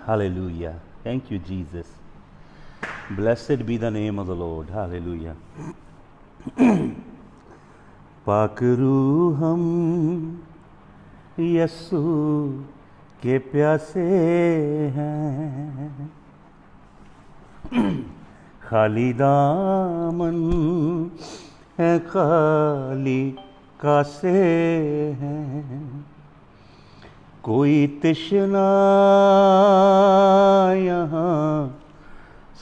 Hallelujah. Thank you, Jesus. Blessed be the name of the Lord. Hallelujah. पाक रूह हम यस्सु के प्यासे हैं, खाली दामन है खाली कासे हैं, कोई तृष्णा यहाँ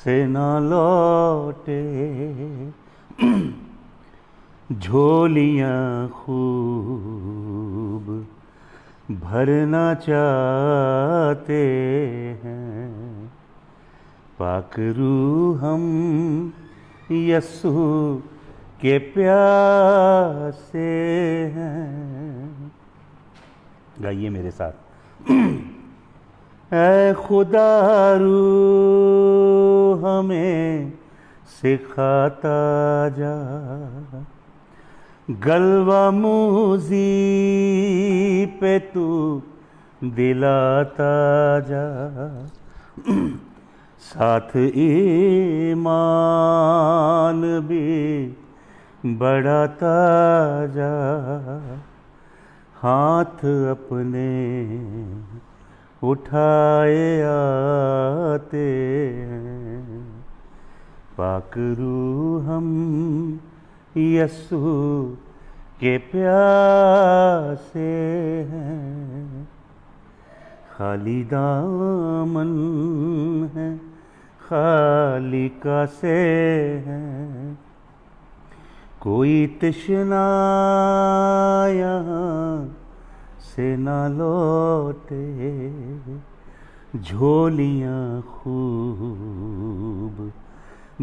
से ना लौटे, झोलियाँ खूब भरना चाहते हैं, पाक रूह हम यस्सु के प्यासे हैं। गाइए मेरे साथ। ऐ खुदा रूह हमें सिखाता जा, गलवा मूजी पे तू दिलाता जा, साथ ईमान भी बढ़ाता जा, हाथ अपने उठाए आते हैं, पाक रूह हम यस्सु के प्यासे हैं, खाली दामन है खाली कासे हैं, कोई तृष्णा यहाँ से ना लौटे, झोलियाँ खूब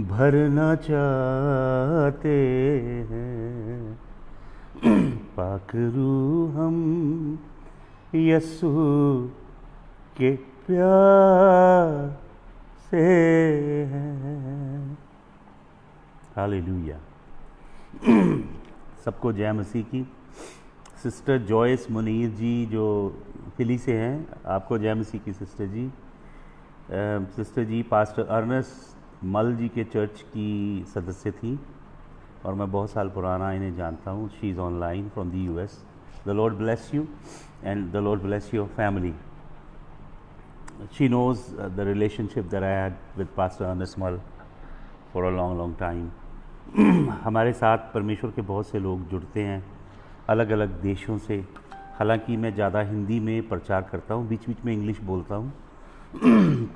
भरना चाहते हैं, पाक रूह हम यस्सु के प्यासे हैं। हालेलुया। सबको जय मसीह की। सिस्टर जॉयस मुनीर जी जो फिली से हैं, आपको जय मसीह की सिस्टर जी। सिस्टर जी पास्टर अर्नेस्ट मल जी के चर्च की सदस्य थी और मैं बहुत साल पुराना इन्हें जानता हूँ। She is online from the US। The Lord bless you and the Lord bless your family. She knows the relationship that I had with pastor Ernest Mall for a long long time. हमारे साथ परमेश्वर के बहुत से लोग जुड़ते हैं अलग अलग देशों से। हालांकि मैं ज़्यादा हिंदी में प्रचार करता हूँ, बीच बीच में इंग्लिश बोलता हूँ।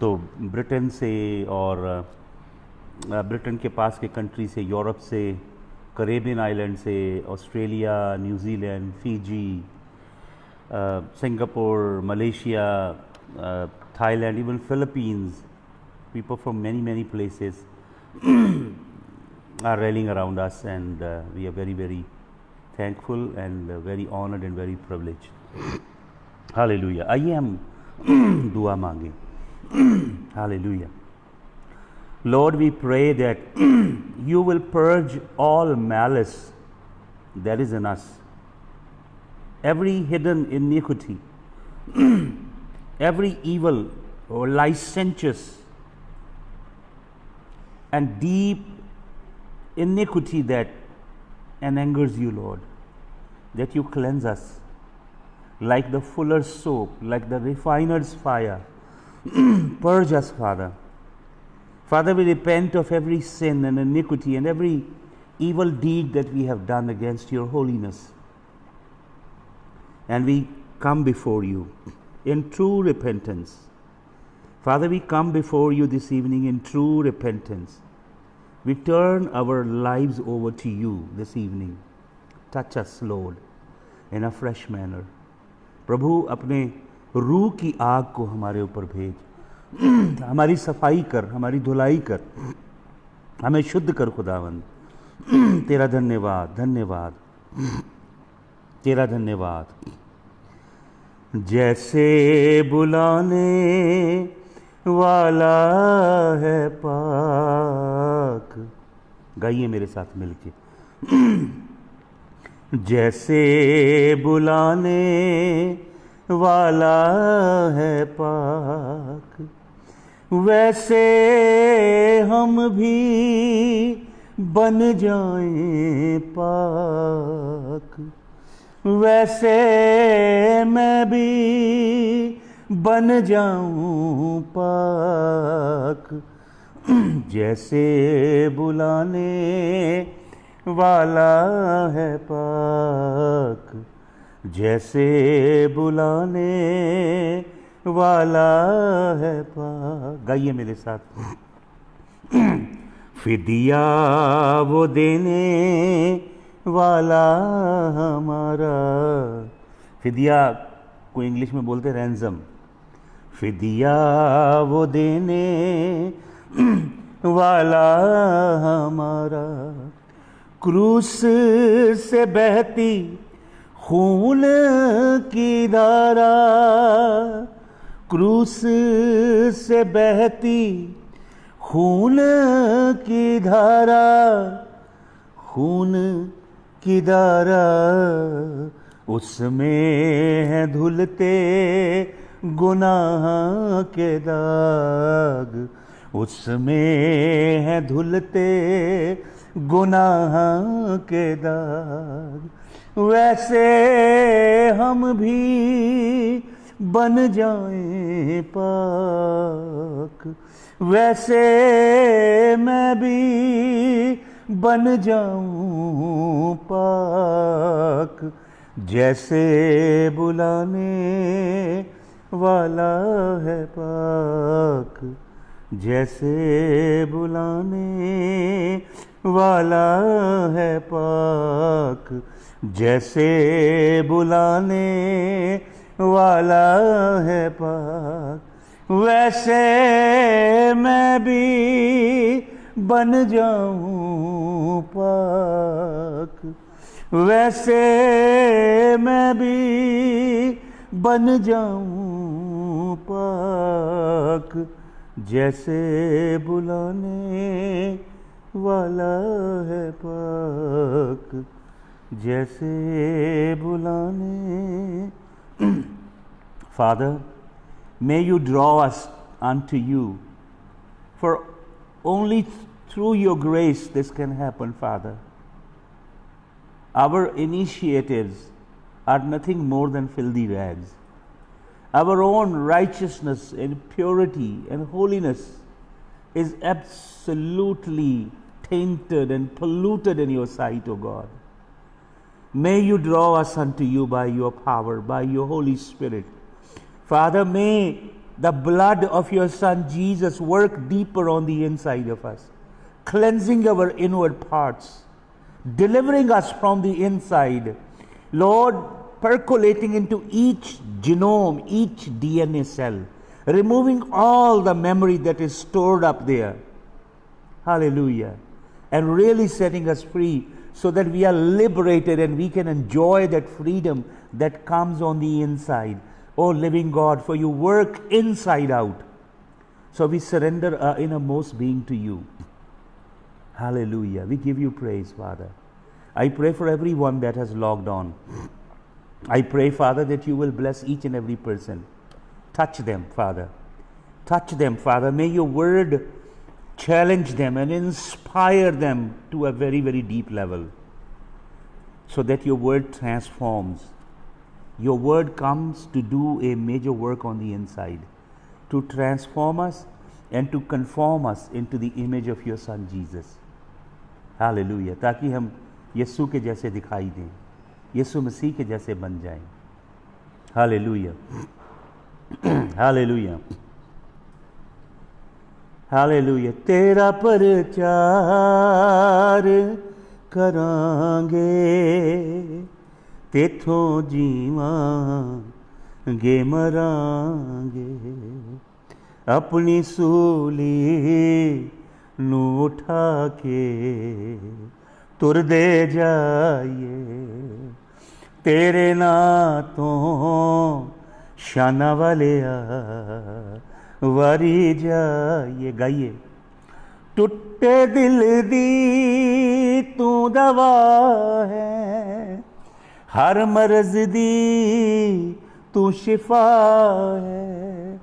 तो ब्रिटेन से और ब्रिटेन के पास के कंट्री से, यूरोप से, करेबियन आइलैंड से, Australia, New Zealand, Fiji, Singapore, Malaysia, Thailand, even Philippines, people from many places are rallying around us, and we are very thankful and very honored and very privileged. Hallelujah. आइए हम दुआ मांगे। Hallelujah. Lord, we pray that you will purge all malice that is in us, every hidden iniquity, every evil or licentious and deep iniquity that angers you, Lord, that you cleanse us like the fuller's soap, like the refiner's fire. Purge us, Father. Father, we repent of every sin and iniquity and every evil deed that we have done against your holiness. And we come before you in true repentance. Father, we come before you this evening in true repentance. We turn our lives over to you this evening. Touch us, Lord, in a fresh manner. प्रभु अपने रूह की आग को हमारे ऊपर भेज, हमारी सफाई कर, हमारी धुलाई कर, हमें शुद्ध कर खुदावंद। तेरा धन्यवाद, धन्यवाद, तेरा धन्यवाद। जैसे बुलाने वाला है पाक, गाइए मेरे साथ मिलके। जैसे बुलाने वाला है पाक, वैसे हम भी बन जाएं पाक, वैसे मैं भी बन जाऊं पाक, जैसे बुलाने वाला है पाक, जैसे बुलाने वाला है पाक। गाइए मेरे साथ। फिदिया वो देने वाला हमारा, फिदिया को इंग्लिश में बोलते रैंसम। फिदिया वो देने वाला हमारा, क्रूस से बहती खून की धारा, क्रूस से बहती खून की धारा, खून की धारा, उसमें है धुलते गुनाह के दाग, उसमें है धुलते गुनाह के दाग, वैसे हम भी बन जाएं पाक, वैसे मैं भी बन जाऊं पाक, जैसे बुलाने वाला है पाक, जैसे बुलाने वाला है पाक, जैसे बुलाने वाला है पाक, वैसे मैं भी बन जाऊं पाक, वैसे मैं भी बन जाऊं पाक, जैसे बुलाने वाला है पाक, जैसे बुलाने। Father, may you draw us unto you, for only through your grace this can happen, Father. Our initiatives are nothing more than filthy rags. Our own righteousness and purity and holiness is absolutely tainted and polluted in your sight, O God. May you draw us unto you by your power, by your Holy Spirit. Father, may the blood of your Son Jesus work deeper on the inside of us, cleansing our inward parts, delivering us from the inside. Lord, percolating into each genome, each DNA cell, removing all the memory that is stored up there. Hallelujah. And really setting us free so that we are liberated and we can enjoy that freedom that comes on the inside. Oh, living God, for you work inside out. So we surrender our innermost being to you. Hallelujah. We give you praise, Father. I pray for everyone that has logged on. I pray, Father, that you will bless each and every person. Touch them, Father. Touch them, Father. May your word challenge them and inspire them to a very, very deep level, so that your word transforms. Your word comes to do a major work on the inside, to transform us and to conform us into the image of your Son Jesus. Hallelujah. ताकि हम यीशु के जैसे दिखाई दें, यीशु मसीह के जैसे बन जाएं. Hallelujah. Hallelujah. Hallelujah. तेरा प्रचार करांगे, तेथों जीवांगे मरांगे, अपनी सूली नू उठा के तुर दे जाइए, तेरे नातों शाना वाले वारी जाइए. गाइए. टुट्टे दिल दी तू दवा है, हर मर्ज दी तू शिफा है,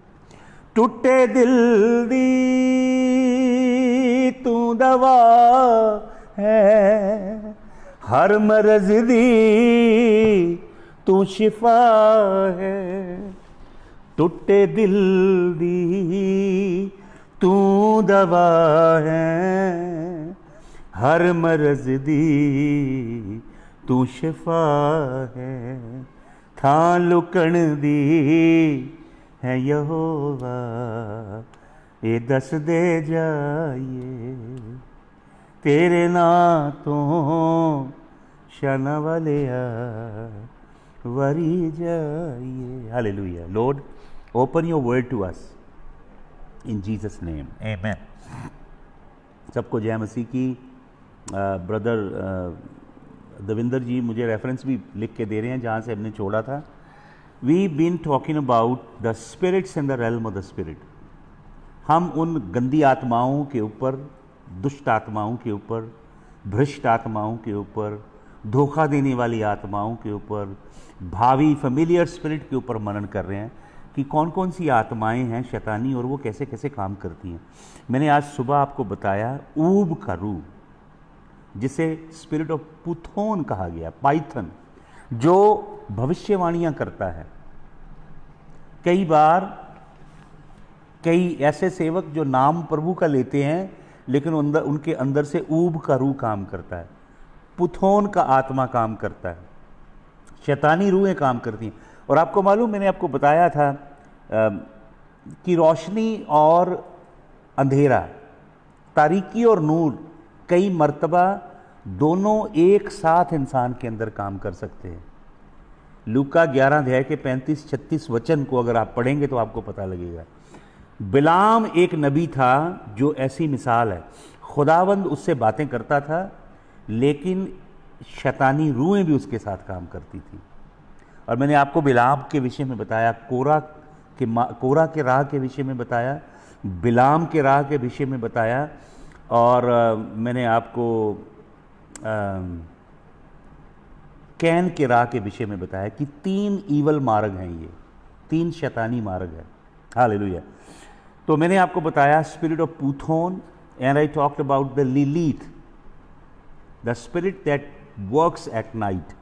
टुटे दिल दी तू दवा है, हर मरज दी तू शिफा है, टुटे दिल दी तू दवा है, हर मरज दी तू शिफा है, थां लुकण दी है यहोवा, ये दस दे जाइए तेरे नां तो शाना वालिया वरी जाइए। Hallelujah. Lord, open your word to us in Jesus name, amen. सबको जय मसीह की। ब्रदर दविंदर जी मुझे रेफरेंस भी लिख के दे रहे हैं जहाँ से हमने छोड़ा था। We been talking about the spirits in the realm of the spirit. हम उन गंदी आत्माओं के ऊपर, दुष्ट आत्माओं के ऊपर, भ्रष्ट आत्माओं के ऊपर, धोखा देने वाली आत्माओं के ऊपर, भावी फेमिलियर स्पिरिट के ऊपर मनन कर रहे हैं कि कौन कौन सी आत्माएं हैं शैतानी और वो कैसे कैसे काम करती हैं। मैंने आज सुबह आपको बताया ऊब का रूह, जिसे स्पिरिट ऑफ पुथोन कहा गया, पाइथन, जो भविष्यवाणियां करता है। कई बार कई ऐसे सेवक जो नाम प्रभु का लेते हैं लेकिन उनके अंदर से ऊब का रूह काम करता है, पुथोन का आत्मा काम करता है, शैतानी रूहें काम करती हैं। और आपको मालूम, मैंने आपको बताया था कि रोशनी और अंधेरा, तारीकी और नूर, कई मर्तबा दोनों एक साथ इंसान के अंदर काम कर सकते हैं। लूका 11 अध्याय के 35-36 वचन को अगर आप पढ़ेंगे तो आपको पता लगेगा। बिलाम एक नबी था जो ऐसी मिसाल है, खुदावंद उससे बातें करता था लेकिन शैतानी रूहें भी उसके साथ काम करती थी। और मैंने आपको बिलाम के विषय में बताया, कोरा के राह के विषय में बताया, बिलाम के राह के विषय में बताया, और मैंने आपको कैन के राह के विषय में बताया कि 3 ईवल मार्ग हैं, ये 3 शैतानी मार्ग है। हालेलुया। तो मैंने आपको बताया spirit of python, and I talked about the Lilith, the spirit that works at night.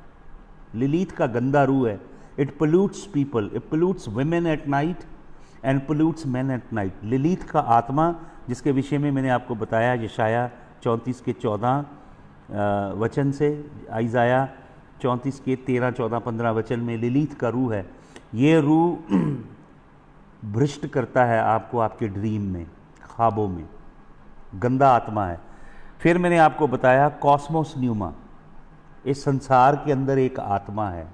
Lilith का गंदा रूह है, it pollutes people, it pollutes women at night and pollutes man at night. Lilith का आत्मा, जिसके विषय में मैंने आपको बताया यशाया 34 के 14 वचन से, आइजाया 34 के 13, 14, 15 वचन में लिलीथ का रूह है। ये रूह भ्रष्ट करता है आपको आपके ड्रीम में, ख्वाबों में, गंदा आत्मा है। फिर मैंने आपको बताया कॉस्मोस न्यूमा, इस संसार के अंदर एक आत्मा है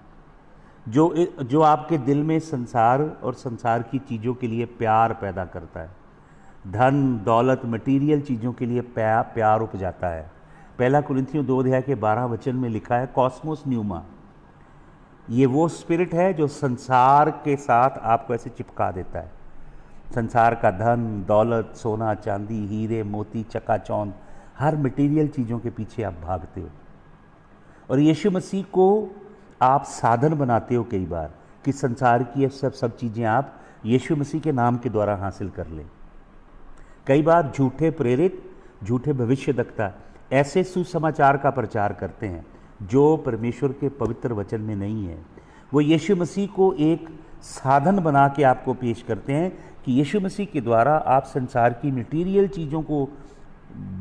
जो आपके दिल में संसार और संसार की चीज़ों के लिए प्यार पैदा करता है। धन दौलत मटीरियल चीज़ों के लिए प्यार उपजाता है। 1 कुरिन्थियों 2 अध्याय के 12 वचन में लिखा है कॉस्मोस न्यूमा। ये वो स्पिरिट है जो संसार के साथ आपको ऐसे चिपका देता है। संसार का धन दौलत, सोना चांदी, हीरे मोती, चकाचौंध, हर मटीरियल चीज़ों के पीछे आप भागते हो, और यीशु मसीह को आप साधन बनाते हो कई बार कि संसार की ये सब चीज़ें आप यीशु मसीह के नाम के द्वारा हासिल कर लें। कई बार झूठे प्रेरित, झूठे भविष्यवक्ता ऐसे सुसमाचार का प्रचार करते हैं जो परमेश्वर के पवित्र वचन में नहीं है। वो यीशु मसीह को एक साधन बना के आपको पेश करते हैं कि यीशु मसीह के द्वारा आप संसार की मटीरियल चीज़ों को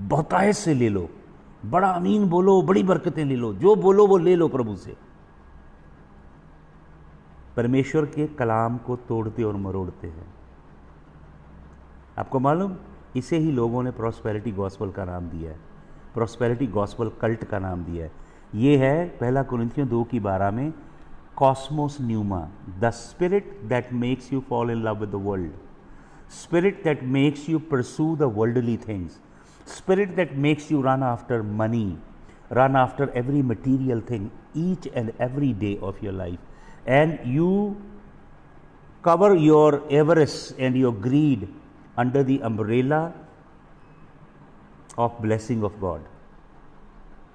बहुतायत से ले लो, बड़ा अमीन बोलो, बड़ी बरकतें ले लो, जो बोलो वो ले लो प्रभु से। परमेश्वर के कलाम को तोड़ते और मरोड़ते हैं। आपको मालूम, इसे ही लोगों ने प्रॉस्पेरिटी गॉस्पेल का नाम दिया है, प्रॉस्पेरिटी गॉस्पेल कल्ट का नाम दिया है। ये है 1 कुरिन्थियों 2 की 12 में Cosmos pneuma, the spirit that makes you fall in love with the world, spirit that makes you pursue the worldly things, spirit that makes you run after money, run after every material thing each and every day of your life, and you cover your avarice and your greed under the umbrella of blessing of God.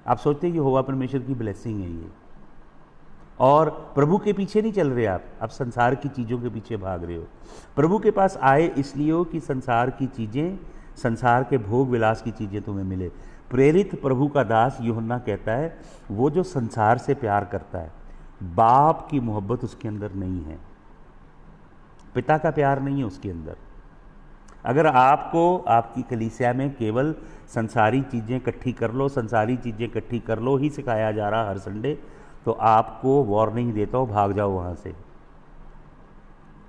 आप सोचते हैं कि यहोवा परमेश्वर की blessing है ये, और प्रभु के पीछे नहीं चल रहे आप संसार की चीज़ों के पीछे भाग रहे हो। प्रभु के पास आए इसलिए हो कि संसार की चीज़ें, संसार के भोग विलास की चीज़ें तुम्हें मिले। प्रेरित प्रभु का दास यूहन्ना कहता है, वो जो संसार से प्यार करता है, बाप की मोहब्बत उसके अंदर नहीं है, पिता का प्यार नहीं है उसके अंदर। अगर आपको आपकी कलीसिया में केवल संसारी चीज़ें इकट्ठी कर लो, संसारी चीज़ें इकट्ठी कर लो ही सिखाया जा रहा हर संडे, तो आपको वार्निंग देता हूँ, भाग जाओ वहाँ से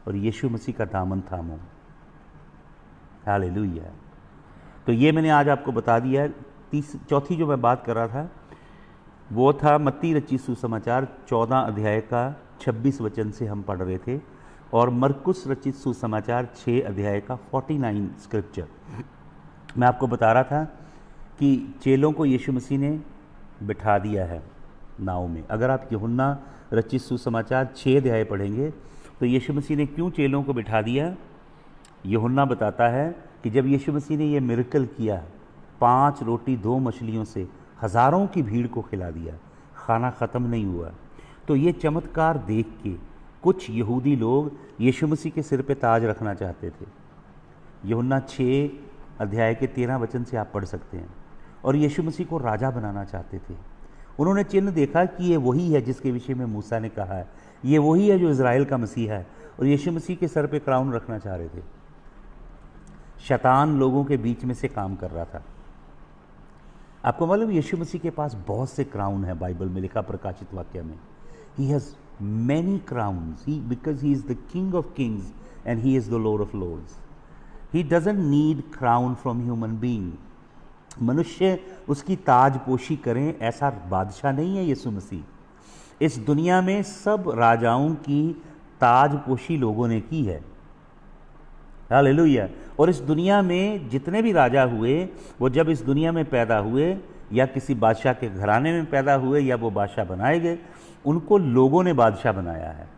और यीशु मसीह का दामन थामो। हालेलुया। तो ये मैंने आज आपको बता दिया है। चौथी जो मैं बात कर रहा था वो था मत्ती रचित सुसमाचार 14 अध्याय का 26 वचन से हम पढ़ रहे थे, और मरकुस रचित सुसमाचार 6 अध्याय का 49 स्क्रिप्चर। मैं आपको बता रहा था कि चेलों को यीशु मसीह ने बिठा दिया है नाव में। अगर आप यूहन्ना रचित सुसमाचार 6 अध्याय पढ़ेंगे तो यीशु मसीह ने क्यों चेलों को बिठा दिया, यूहन्ना बताता है कि जब यीशु मसीह ने ये मिरेकल किया, 5 रोटी 2 मछलियों से हज़ारों की भीड़ को खिला दिया, खाना ख़त्म नहीं हुआ, तो ये चमत्कार देख के कुछ यहूदी लोग यीशु मसीह के सिर पे ताज रखना चाहते थे। यूहन्ना 6 अध्याय के 13 वचन से आप पढ़ सकते हैं। और यीशु मसीह को राजा बनाना चाहते थे। उन्होंने चिन्ह देखा कि ये वही है जिसके विषय में मूसा ने कहा है, ये वही है जो इज़राइल का मसीहा है, और यीशु मसीह के सर पे क्राउन रखना चाह रहे थे। शैतान लोगों के बीच में से काम कर रहा था। आपको मालूम यीशु मसीह के पास बहुत से क्राउन है, बाइबल में लिखा प्रकाशित वाक्य में। He has many crowns, because he is the king of kings and he is the lord of lords. He doesn't need crown from human being. मनुष्य उसकी ताजपोशी करें ऐसा बादशाह नहीं है यीशु मसीह। इस दुनिया में सब राजाओं की ताजपोशी लोगों ने की है। हालेलुया। और इस दुनिया में जितने भी राजा हुए, वो जब इस दुनिया में पैदा हुए या किसी बादशाह के घराने में पैदा हुए या वो बादशाह बनाए गए, उनको लोगों ने बादशाह बनाया है।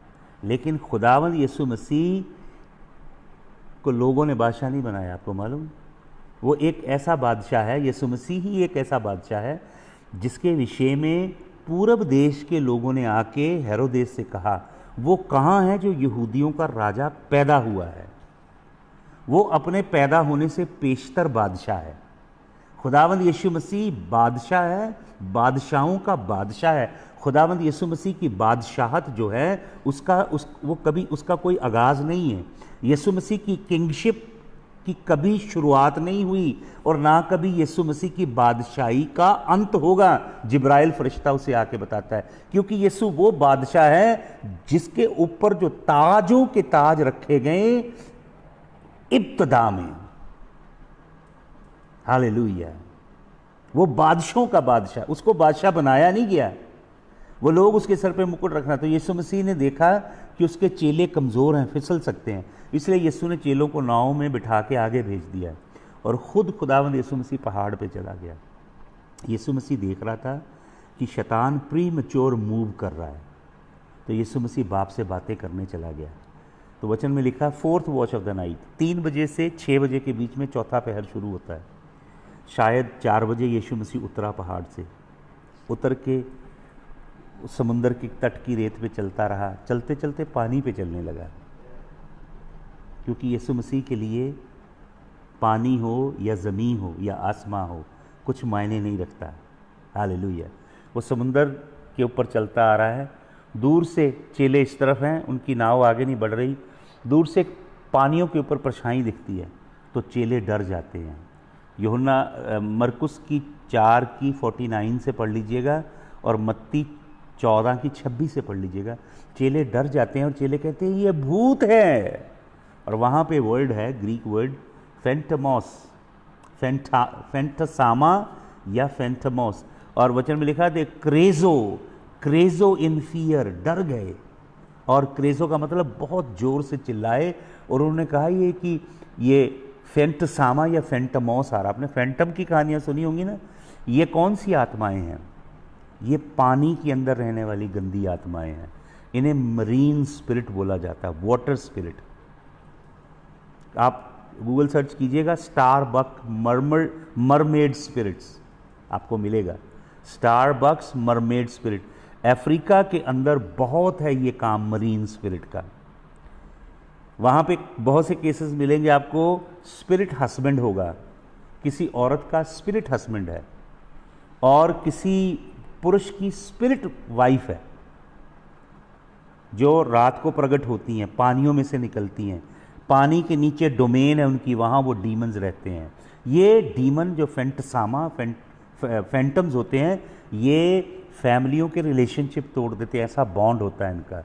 लेकिन खुदावंद यीशु मसीह को लोगों ने बादशाह नहीं बनाया। आपको मालूम, वो एक ऐसा बादशाह है, यीशु मसीह ही एक ऐसा बादशाह है जिसके विषय में पूरब देश के लोगों ने आके हेरोदेस से कहा, वो कहाँ है जो यहूदियों का राजा पैदा हुआ है। वो अपने पैदा होने से पेशतर बादशाह है। खुदावंद यीशु मसीह बादशाह है, बादशाहों का बादशाह है। खुदावंद यीशु मसीह की बादशाहत जो है वो कभी उसका कोई आगाज़ नहीं है। यीशु मसीह की किंगशिप की कभी शुरुआत नहीं हुई और ना कभी यीशु मसीह की बादशाही का अंत होगा। जिब्राइल फरिश्ता उसे आके बताता है, क्योंकि यीशु वो बादशाह है जिसके ऊपर जो ताजों के ताज रखे गए इब्तदा में। हालेलुया। वो बादशाहों का बादशाह, उसको बादशाह बनाया नहीं गया, वो लोग उसके सर पे मुकुट रखना। तो यीशु मसीह ने देखा कि उसके चेले कमज़ोर हैं, फिसल सकते हैं, इसलिए यीशु ने चेलों को नाव में बिठा के आगे भेज दिया और ख़ुद खुदावंद यीशु मसीह पहाड़ पे चला गया। यीशु मसीह देख रहा था कि शैतान प्री मैच्योर मूव कर रहा है, तो यीशु मसीह बाप से बातें करने चला गया। तो वचन में लिखा 4th watch of the night, 3 बजे से 6 बजे के बीच में चौथा पहर शुरू होता है। शायद 4 बजे यीशु मसीह उतरा पहाड़ से, उतर के समुंदर के तट की रेत पे चलता रहा, चलते चलते पानी पे चलने लगा, क्योंकि यीशु मसीह के लिए पानी हो या ज़मीन हो या आसमां हो कुछ मायने नहीं रखता। हालेलुया। वो समुंदर के ऊपर चलता आ रहा है, दूर से चेले इस तरफ हैं, उनकी नाव आगे नहीं बढ़ रही, दूर से पानियों के ऊपर परछाई दिखती है तो चेले डर जाते हैं। यूहन्ना मरकुस की 4 की 49 से पढ़ लीजिएगा और मत्ती 14 की 26 से पढ़ लीजिएगा। चेले डर जाते हैं और चेले कहते हैं ये भूत है। और वहाँ पे वर्ड है, ग्रीक वर्ड फेंटमोस, फेंटसामा या फेंटमोस, और वचन में लिखा है क्रेजो इन फियर, डर गए। और क्रेजो का मतलब बहुत जोर से चिल्लाए, और उन्होंने कहा ये कि ये फेंटसामा या फेंटमोस आ रहा। आपने फैंटम की कहानियाँ सुनी होंगी ना, ये कौन सी आत्माएं हैं? ये पानी के अंदर रहने वाली गंदी आत्माएं हैं। इन्हें मरीन स्पिरिट बोला जाता है, वाटर स्पिरिट। आप गूगल सर्च कीजिएगा स्टारबक मरमेड स्पिरिट्स, आपको मिलेगा स्टारबक्स मरमेड स्पिरिट। अफ्रीका के अंदर बहुत है ये काम मरीन स्पिरिट का। वहाँ पे बहुत से केसेस मिलेंगे आपको, स्पिरिट हस्बैंड होगा, किसी औरत का स्पिरिट हस्बैंड है और किसी पुरुष की स्पिरिट वाइफ है, जो रात को प्रकट होती हैं, पानियों में से निकलती हैं, पानी के नीचे डोमेन है उनकी, वहाँ वो डीमंस रहते हैं। ये डीमन जो फैंटम्स होते हैं, ये फैमिलियों के रिलेशनशिप तोड़ देते हैं, ऐसा बॉन्ड होता है इनका।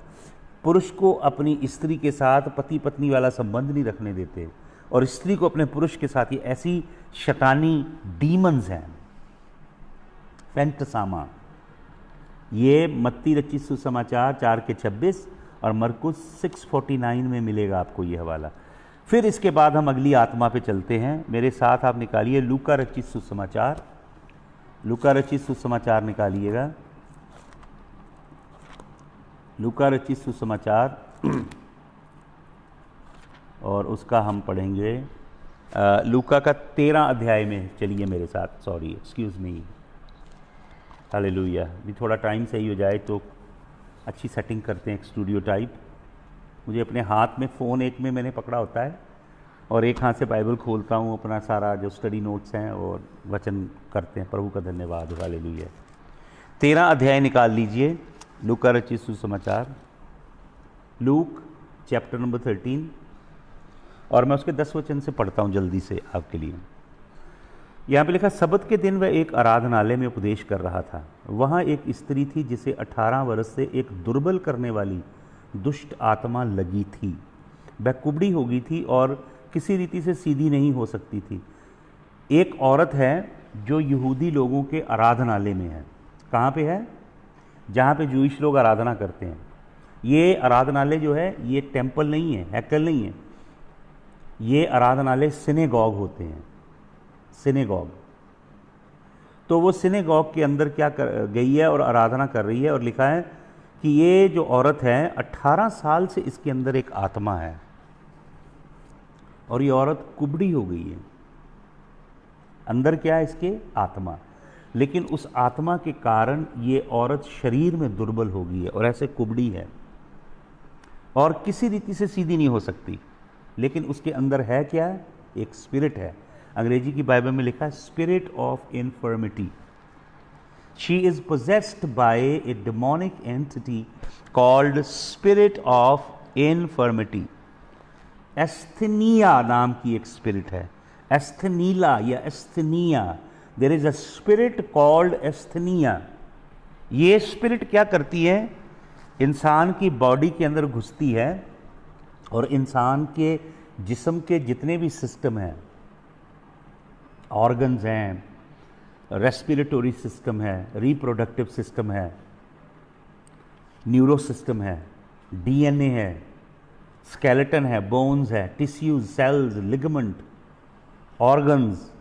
पुरुष को अपनी स्त्री के साथ पति पत्नी वाला संबंध नहीं रखने देते और स्त्री को अपने पुरुष के साथ, ये ऐसी शैतानी डीमंस हैं फैंटसामा। ये मत्ती रचित सुसमाचार 4:26 और मरकुस 6:49 में मिलेगा आपको ये हवाला। फिर इसके बाद हम अगली आत्मा पे चलते हैं। मेरे साथ आप निकालिए लूका रचित सुसमाचार, लूका रचित सुसमाचार निकालिएगा, लूका रचित सुसमाचार और उसका हम पढ़ेंगे लूका का 13 अध्याय में। चलिए मेरे साथ, सॉरी एक्सक्यूज मी, हालेलुया। भी थोड़ा टाइम सही हो जाए तो अच्छी सेटिंग करते हैं, एक स्टूडियो टाइप। मुझे अपने हाथ में फ़ोन एक में मैंने पकड़ा होता है और एक हाथ से बाइबल खोलता हूँ, अपना सारा जो स्टडी नोट्स हैं और वचन करते हैं। प्रभु का धन्यवाद, हालेलुया। 13 अध्याय निकाल लीजिए, लूका रचित सुसमाचार, लूक चैप्टर नंबर 13, और मैं उसके 10 वचन से पढ़ता हूँ जल्दी से आपके लिए। यहाँ पे लिखा, सबत के दिन वह एक आराधनालय में उपदेश कर रहा था। वहाँ एक स्त्री थी जिसे 18 वर्ष से एक दुर्बल करने वाली दुष्ट आत्मा लगी थी। वह कुबड़ी हो गई थी और किसी रीति से सीधी नहीं हो सकती थी। एक औरत है जो यहूदी लोगों के आराधनालय में है। कहाँ पे है? जहाँ पे जूइश लोग आराधना करते हैं। ये आराधनालय जो है, ये टेम्पल नहीं है, हैकल नहीं है, ये आराधनालय सिनेगॉग होते हैं, सिनेगॉग। तो वो सिनेगॉग के अंदर क्या कर गई है और आराधना कर रही है, और लिखा है कि ये जो औरत है 18 साल से इसके अंदर एक आत्मा है और ये औरत कुबड़ी हो गई है। अंदर क्या है इसके? आत्मा। लेकिन उस आत्मा के कारण ये औरत शरीर में दुर्बल हो गई है और ऐसे कुबड़ी है और किसी रीति से सीधी नहीं हो सकती। लेकिन उसके अंदर है क्या? एक स्पिरिट है। अंग्रेजी की बाइबल में लिखा है spirit of infirmity. She is possessed by a demonic entity called spirit of infirmity. Asthenia नाम की एक स्पिरिट है, एस्थेनीला या asthenia. There is a spirit called asthenia. ये स्पिरिट क्या करती है? इंसान की बॉडी के अंदर घुसती है और इंसान के जिस्म के जितने भी सिस्टम हैं, ऑर्गन्स हैं, रेस्पिरेटरी सिस्टम है, रिप्रोडक्टिव सिस्टम है, न्यूरो सिस्टम है, डीएनए है, स्केलेटन है, बोन्स है, tissues, cells, ligament, organs,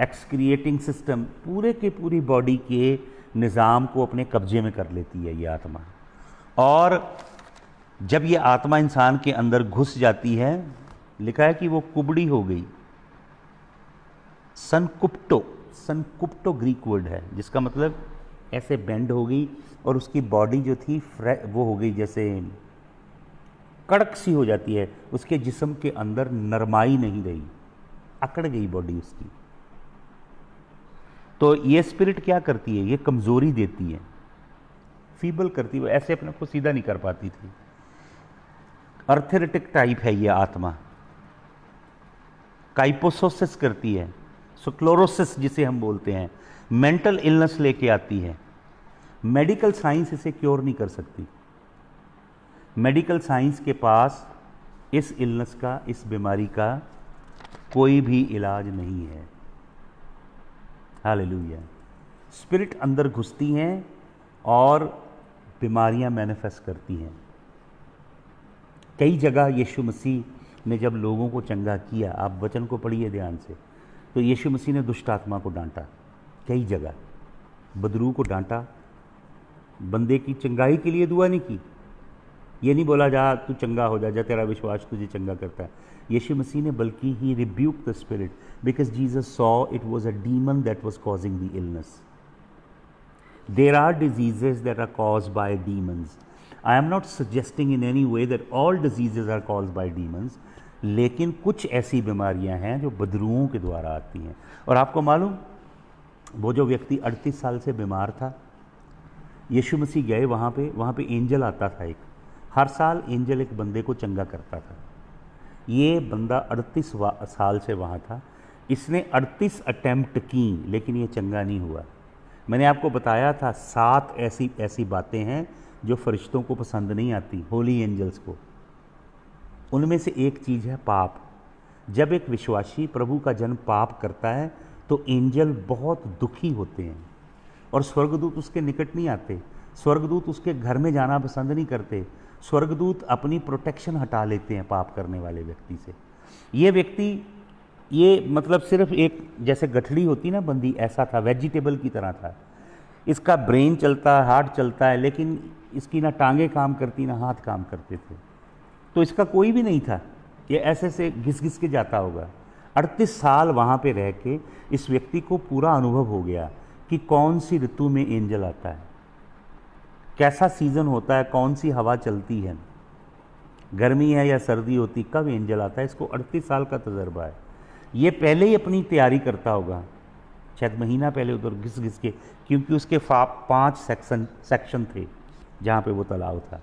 excreting system, पूरे के पूरी बॉडी के निज़ाम को अपने कब्जे में कर लेती है ये आत्मा। और जब ये आत्मा इंसान के अंदर घुस जाती है, लिखा है कि वो कुबड़ी हो गई। सनकुप्टो, सनकुप्टो ग्रीक वर्ड है जिसका मतलब ऐसे बेंड हो गई और उसकी बॉडी जो थी वो हो गई जैसे कड़क सी हो जाती है। उसके जिस्म के अंदर नरमाई नहीं रही, अकड़ गई बॉडी उसकी। तो ये स्पिरिट क्या करती है? ये कमजोरी देती है, फीबल करती है, ऐसे अपने को सीधा नहीं कर पाती थी। अर्थेरेटिक टाइप है ये आत्मा। काइपोसोसिस करती है, स्क्लेरोसिस जिसे हम बोलते हैं, मेंटल इलनेस लेके आती है। मेडिकल साइंस इसे क्योर नहीं कर सकती। मेडिकल साइंस के पास इस इलनेस का, इस बीमारी का कोई भी इलाज नहीं है। हालेलुया। स्पिरिट अंदर घुसती हैं और बीमारियां मैनिफेस्ट करती हैं। कई जगह यीशु मसीह ने जब लोगों को चंगा किया, आप वचन को पढ़िए ध्यान से, तो यीशु मसीह ने दुष्ट आत्मा को डांटा। कई जगह बदरू को डांटा, बंदे की चंगाई के लिए दुआ नहीं की। ये नहीं बोला जा तू चंगा हो जा, तेरा विश्वास तुझे चंगा करता है। यीशु मसीह ने बल्कि ही rebuke the spirit because Jesus saw it was a demon that was causing the illness. There are diseases that are caused by demons. I am not suggesting in any way that all diseases are caused by demons, लेकिन कुछ ऐसी बीमारियां हैं जो बदरूओं के द्वारा आती हैं। और आपको मालूम, वो जो व्यक्ति 38 साल से बीमार था, यीशु मसीह गए वहाँ पे एंजल आता था एक, हर साल एंजल एक बंदे को चंगा करता था। ये बंदा 38 साल से वहाँ था, इसने 38 अटेम्प्ट की, लेकिन ये चंगा नहीं हुआ। मैंने आपको बताया था 7 ऐसी बातें हैं जो फरिश्तों को पसंद नहीं आती, होली एंजल्स को। उनमें से एक चीज़ है पाप। जब एक विश्वासी प्रभु का जन्म पाप करता है तो एंजल बहुत दुखी होते हैं और स्वर्गदूत उसके निकट नहीं आते, स्वर्गदूत उसके घर में जाना पसंद नहीं करते, स्वर्गदूत अपनी प्रोटेक्शन हटा लेते हैं पाप करने वाले व्यक्ति से। ये व्यक्ति, ये मतलब सिर्फ एक जैसे गठड़ी होती ना बंदी, ऐसा था, वेजिटेबल की तरह था। इसका ब्रेन चलता है, हार्ट चलता है, लेकिन इसकी ना टांगें काम करती ना हाथ काम करते थे। तो इसका कोई भी नहीं था, ये ऐसे से घिस घिस के जाता होगा। 38 साल वहाँ पे रह के इस व्यक्ति को पूरा अनुभव हो गया कि कौन सी ऋतु में एंजल आता है, कैसा सीज़न होता है, कौन सी हवा चलती है, गर्मी है या सर्दी होती, कब एंजल आता है। इसको 38 साल का तजर्बा है। ये पहले ही अपनी तैयारी करता होगा, शायद महीना पहले उधर घिस घिस के, क्योंकि उसके 5 सेक्शन थे जहाँ पे वो तालाब था,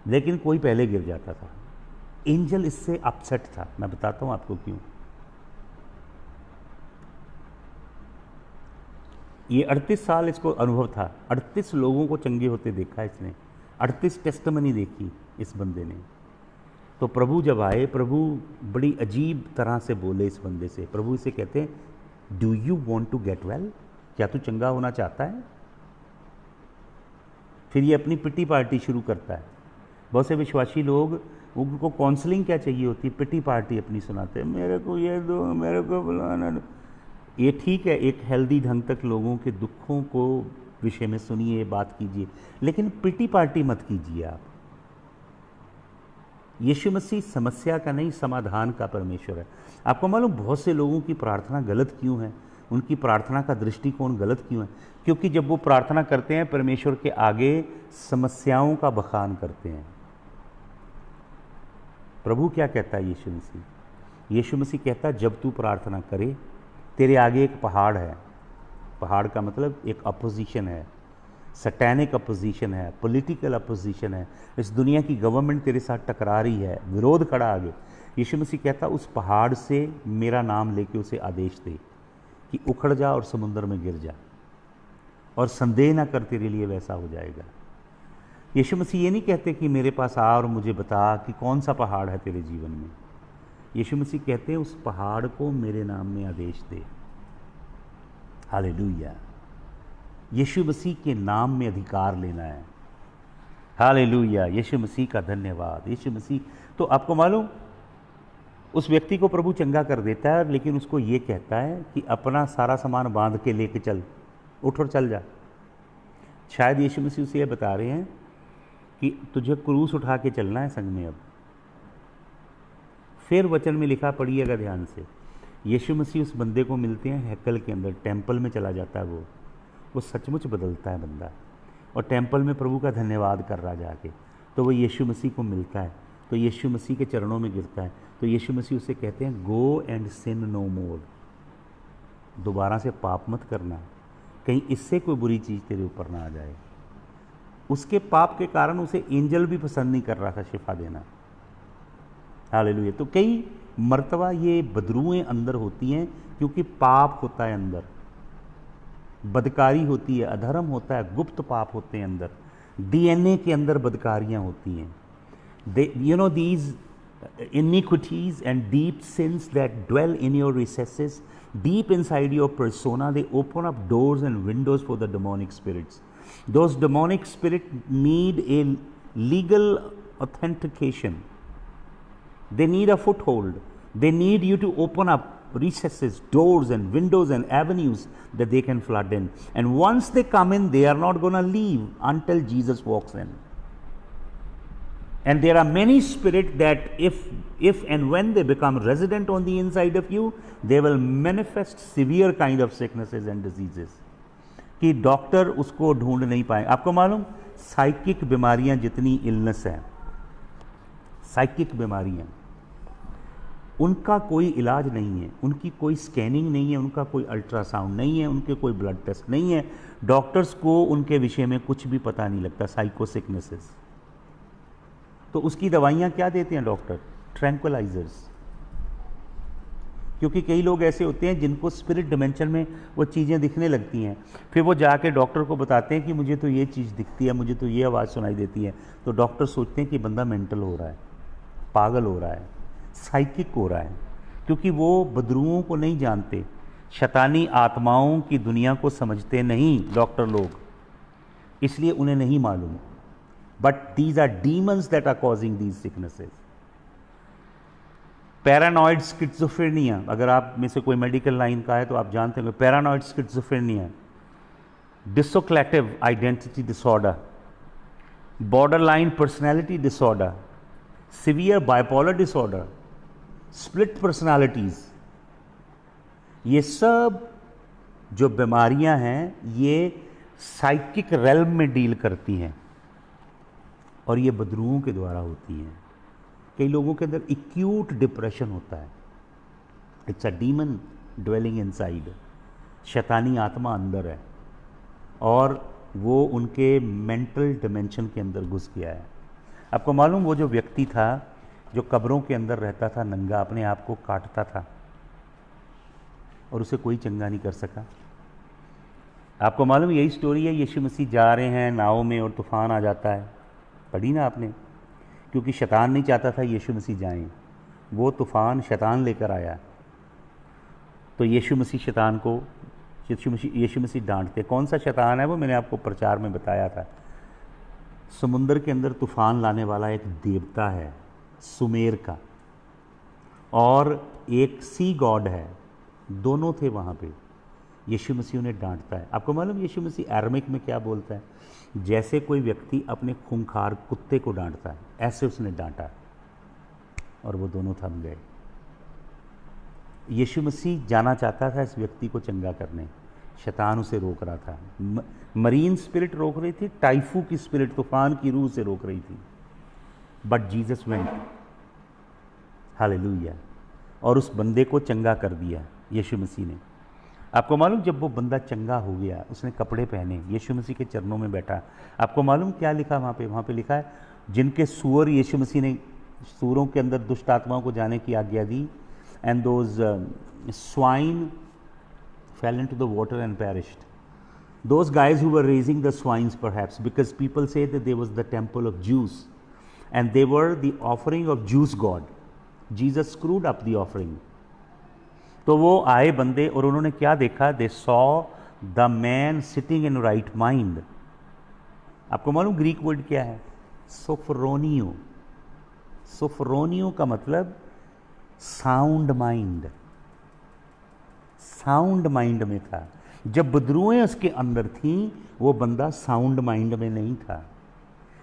लेकिन कोई पहले गिर जाता था। एंजल इससे अपसेट था। मैं बताता हूँ आपको क्यों। ये 38 साल इसको अनुभव था, 38 लोगों को चंगे होते देखा इसने, 38 टेस्टमनी देखी इस बंदे ने। तो प्रभु जब आए, प्रभु बड़ी अजीब तरह से बोले इस बंदे से। प्रभु इसे कहते हैं, do you want to get well? क्या तू चंगा होना चाहता है? फिर ये अपनी पिटी पार्टी शुरू करता है। बहुत से विश्वासी लोग, उनको काउंसलिंग क्या चाहिए होती, पिटी पार्टी अपनी सुनाते हैं, मेरे को ये दो, मेरे को बुलाना दो। ये ठीक है, एक हेल्दी ढंग तक लोगों के दुखों को विषय में सुनिए, बात कीजिए, लेकिन पिटी पार्टी मत कीजिए आप। यीशु मसीह समस्या का नहीं, समाधान का परमेश्वर है। आपको मालूम बहुत से लोगों की प्रार्थना गलत क्यों है, उनकी प्रार्थना का दृष्टिकोण गलत क्यों है? क्योंकि जब वो प्रार्थना करते हैं परमेश्वर के आगे समस्याओं का बखान करते हैं। प्रभु क्या कहता है यीशु मसीह? यीशु मसीह कहता है, जब तू प्रार्थना करे, तेरे आगे एक पहाड़ है। पहाड़ का मतलब एक अपोजिशन है, सटैनिक अपोजिशन है, पॉलिटिकल अपोजिशन है। इस दुनिया की गवर्नमेंट तेरे साथ टकरा रही है, विरोध खड़ा आगे। यीशु मसीह कहता, उस पहाड़ से मेरा नाम लेके उसे आदेश दे कि उखड़ जा और समुद्र में गिर जा, और संदेह ना कर, तेरे लिए वैसा हो जाएगा। यीशु मसीह ये नहीं कहते कि मेरे पास आ और मुझे बता कि कौन सा पहाड़ है तेरे जीवन में। यीशु मसीह कहते हैं, उस पहाड़ को मेरे नाम में आदेश दे। हालेलुया। यीशु मसीह के नाम में अधिकार लेना है। हालेलुया। यीशु मसीह का धन्यवाद। यीशु मसीह, तो आपको मालूम, उस व्यक्ति को प्रभु चंगा कर देता है, लेकिन उसको ये कहता है कि अपना सारा सामान बांध के लेके चल, उठ और चल जा। शायद यीशु मसीह उसे ये बता रहे हैं कि तुझे क्रूस उठा के चलना है संग में। अब फिर वचन में लिखा, पढ़िएगा ध्यान से, यीशु मसीह उस बंदे को मिलते हैं हैकल के अंदर, टेम्पल में चला जाता है। वो सचमुच बदलता है बंदा, और टेम्पल में प्रभु का धन्यवाद कर रहा जाके। तो वो यीशु मसीह को मिलता है, तो यीशु मसीह के चरणों में गिरता है। तो यीशु मसीह उसे कहते हैं, गो एंड सिन नो मोर। दोबारा से पाप मत करना, कहीं इससे कोई बुरी चीज़ तेरे ऊपर ना आ जाए। उसके पाप के कारण उसे एंजल भी पसंद नहीं कर रहा था शिफा देना। हालेलुया। तो कई मर्तबा ये बदरूएं अंदर होती हैं, क्योंकि पाप होता है अंदर, बदकारी होती है, अधर्म होता है, गुप्त पाप होते हैं अंदर, डीएनए के अंदर बदकारियां होती हैं। You know these iniquities and deep sins that dwell in your recesses, deep inside your persona, they open up doors and windows for the demonic spirits. Those demonic spirits need a legal authentication. They need a foothold. They need you to open up recesses, doors and windows and avenues that they can flood in. And once they come in, they are not going to leave until Jesus walks in. And there are many spirits that if and when they become resident on the inside of you, they will manifest severe kind of sicknesses and diseases. कि doctor उसको ढूंढ नहीं पाए। आपको मालूम, psychic बीमारियां जितनी illness है, साइकिक बीमारियां, उनका कोई इलाज नहीं है, उनकी कोई स्कैनिंग नहीं है, उनका कोई अल्ट्रासाउंड नहीं है, उनके कोई ब्लड टेस्ट नहीं है। डॉक्टर्स को उनके विषय में कुछ भी पता नहीं लगता। साइको सिकनेसेस, तो उसकी दवाइयाँ क्या देते हैं डॉक्टर? ट्रैंक्विलाइजर्स। क्योंकि कई लोग ऐसे होते हैं जिनको स्पिरिट डिमेंशन में वो चीज़ें दिखने लगती हैं, फिर वो जाके डॉक्टर को बताते हैं कि मुझे तो ये चीज़ दिखती है, मुझे तो ये आवाज़ सुनाई देती है। तो डॉक्टर सोचते हैं कि बंदा मेंटल हो रहा है, पागल हो रहा है, साइकिक हो रहा है, क्योंकि वो बदरूओं को नहीं जानते, शैतानी आत्माओं की दुनिया को समझते नहीं डॉक्टर लोग, इसलिए उन्हें नहीं मालूम। But these are demons that are causing these sicknesses. Paranoid schizophrenia, अगर आप में से कोई मेडिकल लाइन का है तो आप जानते होंगे paranoid schizophrenia, dissociative identity disorder, borderline personality disorder, severe bipolar disorder, split personalities, ये सब जो बीमारियां हैं ये साइकिक रेल्म में डील करती हैं और ये बदरूओं के द्वारा होती हैं। कई लोगों के अंदर एक्यूट डिप्रेशन होता है, it's a demon dwelling inside, शैतानी आत्मा अंदर है और वो उनके मेंटल डिमेंशन के अंदर घुस गया है। आपको मालूम, वो जो व्यक्ति था जो कब्रों के अंदर रहता था, नंगा, अपने आप को काटता था और उसे कोई चंगा नहीं कर सका। आपको मालूम, यही स्टोरी है, यीशु मसीह जा रहे हैं नाव में और तूफान आ जाता है, पढ़ी ना आपने? क्योंकि शैतान नहीं चाहता था यीशु मसीह जाएं, वो तूफान शैतान लेकर आया। तो यीशु मसीह शैतान को, यीशु मसीह डांटते। कौन सा शैतान है वो मैंने आपको प्रचार में बताया था। समुंदर के अंदर तूफान लाने वाला एक देवता है सुमेर का, और एक सी गॉड है, दोनों थे वहाँ पे। यीशु मसीह उन्हें डांटता है। आपको मालूम यीशु मसीह अरमिक में क्या बोलता है? जैसे कोई व्यक्ति अपने खूंखार कुत्ते को डांटता है, ऐसे उसने डांटा और वो दोनों थम गए। यीशु मसीह जाना चाहता था इस व्यक्ति को चंगा करने, शैतान उसे रोक रहा था। मरीन स्पिरिट रोक रही थी, टाइफू की स्पिरिट, तूफान की रूह से रोक रही थी। बट जीसस वेंट, हालेलुया, और उस बंदे को चंगा कर दिया यीशु मसीह ने। आपको मालूम, जब वो बंदा चंगा हो गया, उसने कपड़े पहने, यीशु मसीह के चरणों में बैठा। आपको मालूम क्या लिखा वहाँ पे? वहाँ पे लिखा है, जिनके सूअर यीशु मसीह ने सूरों के अंदर दुष्ट आत्माओं को जाने की आज्ञा दी, and those swine fell into the water and perished. Those guys who were raising the swines, perhaps because people say that there was the temple of Jews and they were the offering of Jews god. Jesus screwed up the offering. तो वो आए बंदे और उन्होंने क्या देखा? They saw the man sitting in right mind. आपको मालूम ग्रीक वर्ड क्या है? सोफ्रोनियो। सोफ्रोनियो का मतलब साउंड माइंड, साउंड माइंड में था। जब बदरूएं उसके अंदर थीं, वो बंदा साउंड माइंड में नहीं था,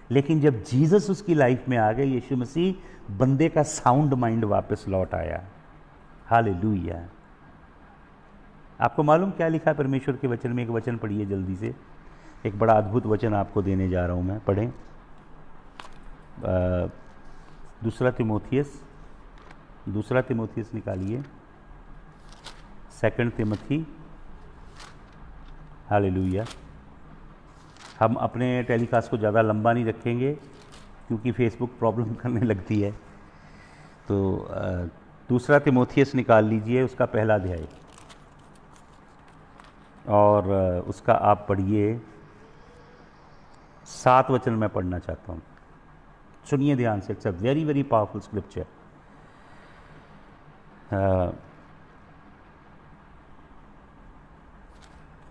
लेकिन जब जीसस उसकी लाइफ में आ गए, यीशु मसीह, बंदे का साउंड माइंड वापस लौट आया। हालेलुया। आपको मालूम क्या लिखा है परमेश्वर के वचन में? एक वचन पढ़िए जल्दी से, एक बड़ा अद्भुत वचन आपको देने जा रहा हूं मैं, पढ़ें। दूसरा तिमोथियस निकालिए, 2 तिमोथी। हालेलुया। हम अपने टेलीकास्ट को ज़्यादा लंबा नहीं रखेंगे क्योंकि फेसबुक प्रॉब्लम करने लगती है। तो 2 तिमोथियस निकाल लीजिए, उसका पहला अध्याय, और उसका आप पढ़िए 7 वचन मैं पढ़ना चाहता हूँ। सुनिए ध्यान से, it's a very very powerful scripture.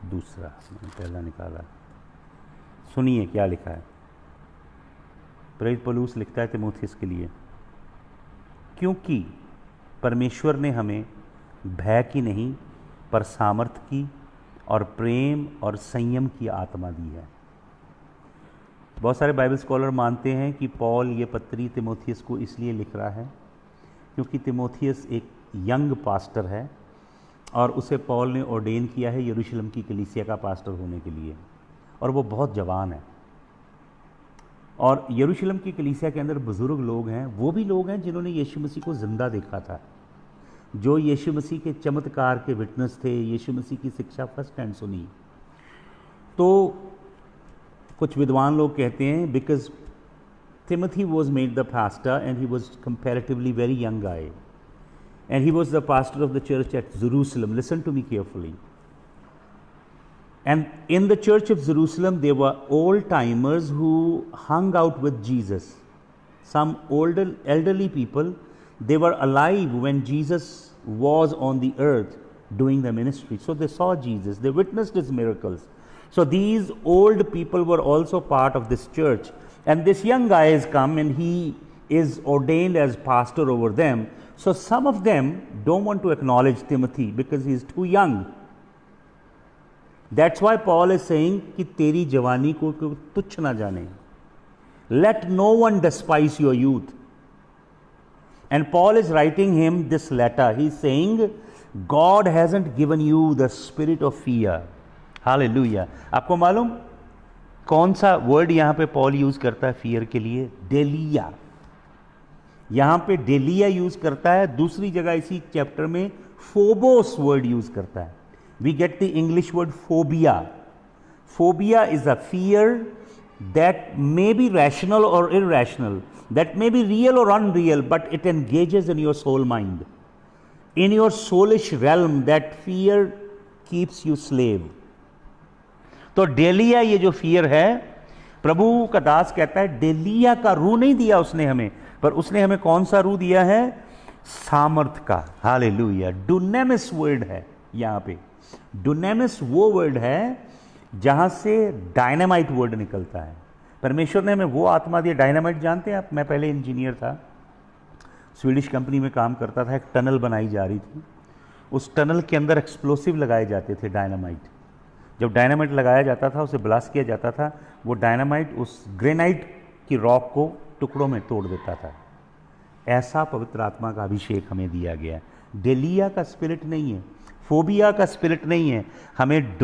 दूसरा मैंने पहला निकाला, सुनिए क्या लिखा है। प्रेरित पौलुस लिखता है तिमोथियस के लिए, क्योंकि परमेश्वर ने हमें भय की नहीं पर सामर्थ की और प्रेम और संयम की आत्मा दी है। बहुत सारे बाइबल स्कॉलर मानते हैं कि पौल ये पत्री तिमोथियस को इसलिए लिख रहा है क्योंकि तिमोथियस एक यंग पास्टर है और उसे पॉल ने ऑर्डेन किया है यरूशलेम की कलीसिया का पास्टर होने के लिए, और वो बहुत जवान है। और यरूशलेम की कलीसिया के अंदर बुज़ुर्ग लोग हैं, वो भी लोग हैं जिन्होंने यीशु मसीह को ज़िंदा देखा था, जो यीशु मसीह के चमत्कार के विटनेस थे, यीशु मसीह की शिक्षा फर्स्ट हैंड सुनी। तो कुछ विद्वान लोग कहते हैं because Timothy was made the pastor and he was comparatively very young guy, and he was the pastor of the church at Jerusalem. Listen to me carefully. And in the church of Jerusalem there were old timers who hung out with Jesus. Some older elderly people, they were alive when Jesus was on the earth doing the ministry. So they saw Jesus, they witnessed his miracles. So these old people were also part of this church. And this young guy has come and he is ordained as pastor over them. So some of them don't want to acknowledge Timothy because he is too young. That's why Paul is saying कि तेरी जवानी को तुच्छ ना जाने. Let no one despise your youth. And Paul is writing him this letter. He's saying God hasn't given you the spirit of fear. Hallelujah. आपको मालूम कौन सा वर्ड यहां पे पॉल यूज करता है फियर के लिए? डेलिया. यहां पे डेलिया यूज करता है, दूसरी जगह इसी चैप्टर में फोबोस वर्ड यूज करता है. We get the English word phobia. Phobia is a fear that may be rational or irrational, that may be real or unreal, but it engages in your soul mind. In your soulish realm, that fear keeps you slave. तो dahlia ये जो fear है, प्रभु का दास कहता है dahlia का रूह नहीं दिया उसने हमें, पर उसने हमें कौन सा रूह दिया है? सामर्थ का. हालेलुया. डुनेमिस वर्ड है यहां पे. डुनेमिस वो वर्ड है जहां से डायनामाइट वर्ड निकलता है. परमेश्वर ने हमें वो आत्मा दी. डायनामाइट जानते हैं आप? मैं पहले इंजीनियर था, स्वीडिश कंपनी में काम करता था. एक टनल बनाई जा रही थी, उस टनल के अंदर एक्सप्लोसिव लगाए जाते थे, डायनामाइट. जब डायनामाइट लगाया जाता था, उसे ब्लास्ट किया जाता था, वो डायनामाइट उस ग्रेनाइट की रॉक को टुकड़ों में तोड़ देता था. ऐसा पवित्र आत्मा का अभिषेक हमें दिया गया है. डेलिया का स्पिरिट नहीं है, फोबिया का स्पिरिट नहीं है, हमें